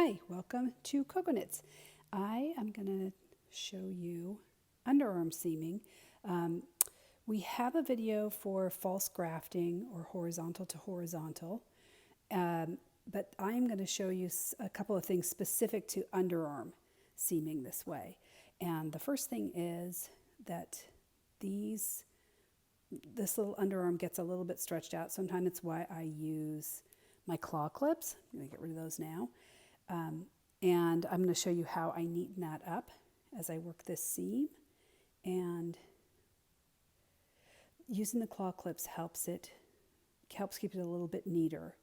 Hi, welcome to Cocoknits. I am going to show you underarm seaming. We have a video for false grafting or horizontal to horizontal, but I'm going to show you a couple of things specific to underarm seaming this way. And the first thing is that this little underarm gets a little bit stretched out. Sometimes it's why I use my claw clips. I'm going to get rid of those now. And I'm going to show you how I neaten that up as I work this seam. And using the claw clips helps keep it a little bit neater,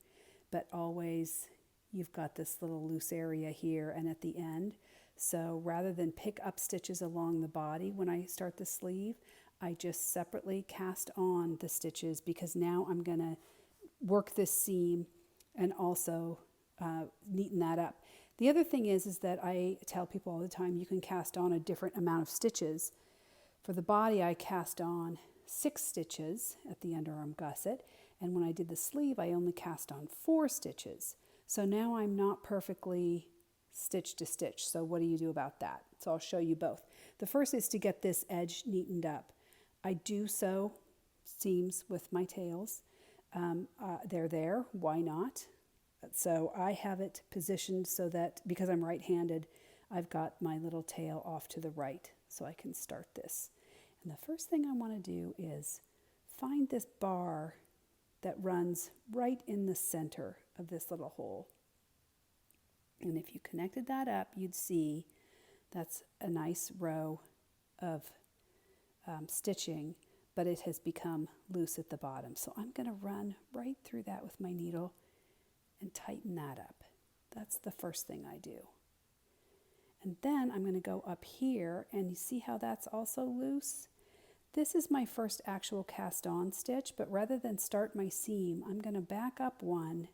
but always you've got this little loose area here and at the end. So rather than pick up stitches along the body when I start the sleeve, I just separately cast on the stitches because now I'm going to work this seam and also neaten that up. The other thing is that I tell people all the time you can cast on a different amount of stitches. For the body, I cast on 6 stitches at the underarm gusset, and when I did the sleeve, I only cast on 4 stitches. So now I'm not perfectly stitch to stitch. So what do you do about that? So I'll show you both. The first is to get this edge neatened up. I do sew seams with my tails. They're there. Why not? So I have it positioned so that, because I'm right-handed, I've got my little tail off to the right so I can start this. And the first thing I want to do is find this bar that runs right in the center of this little hole. And if you connected that up, you'd see that's a nice row of stitching, but it has become loose at the bottom. So I'm going to run right through that with my needle and tighten that up. That's the first thing I do. And then I'm going to go up here, and you see how that's also loose? This is my first actual cast on stitch, but rather than start my seam, I'm going to back up one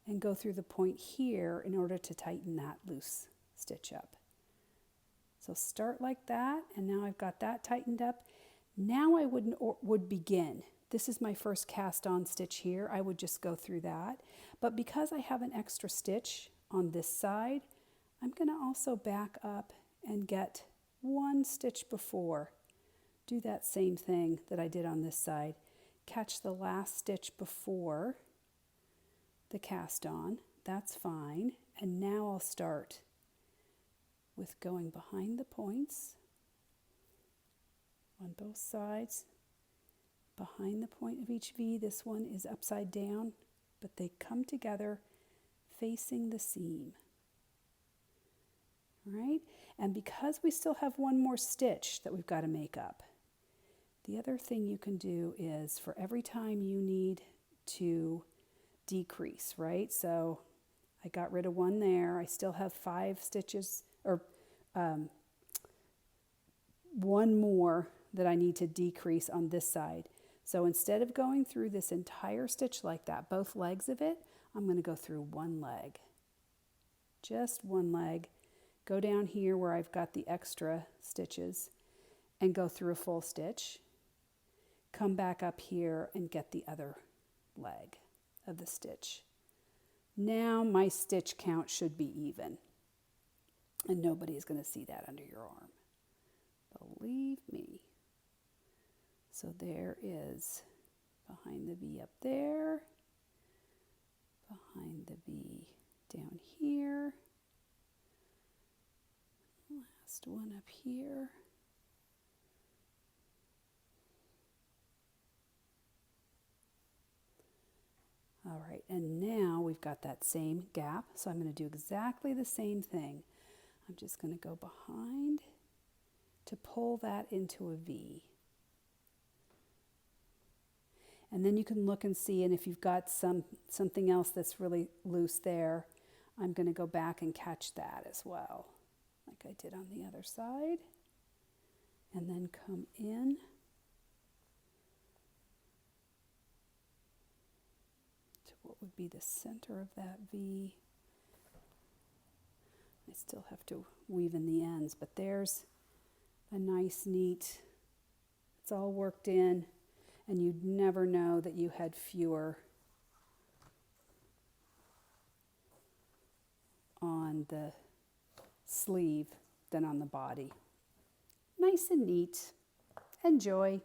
and go through the point here in order to tighten that loose stitch up. So start like that, and now I've got that tightened up. Now I would begin. This is my first cast on stitch here. I would just go through that. But because I have an extra stitch on this side, I'm going to also back up and get one stitch before. Do that same thing that I did on this side. Catch the last stitch before the cast on. That's fine. And now I'll start with going behind the points on both sides. Behind the point of each V, this one is upside down, but they come together facing the seam. All right? And because we still have one more stitch that we've got to make up, the other thing you can do is for every time you need to decrease, right? So I got rid of one there. I still have 5 stitches, or one more that I need to decrease on this side. So instead of going through this entire stitch like that, both legs of it, I'm going to go through one leg. Just one leg. Go down here where I've got the extra stitches and go through a full stitch. Come back up here and get the other leg of the stitch. Now my stitch count should be even, and nobody is going to see that under your arm. Believe me. So there is behind the V up there, behind the V down here, last one up here. All right, and now we've got that same gap, so I'm going to do exactly the same thing. I'm just going to go behind to pull that into a V. And then you can look and see, and if you've got something else that's really loose there, I'm going to go back and catch that as well, like I did on the other side. And then come in to what would be the center of that V. I still have to weave in the ends, but there's a nice, neat, it's all worked in. And you'd never know that you had fewer on on the sleeve than on the body. Nice and neat. Enjoy.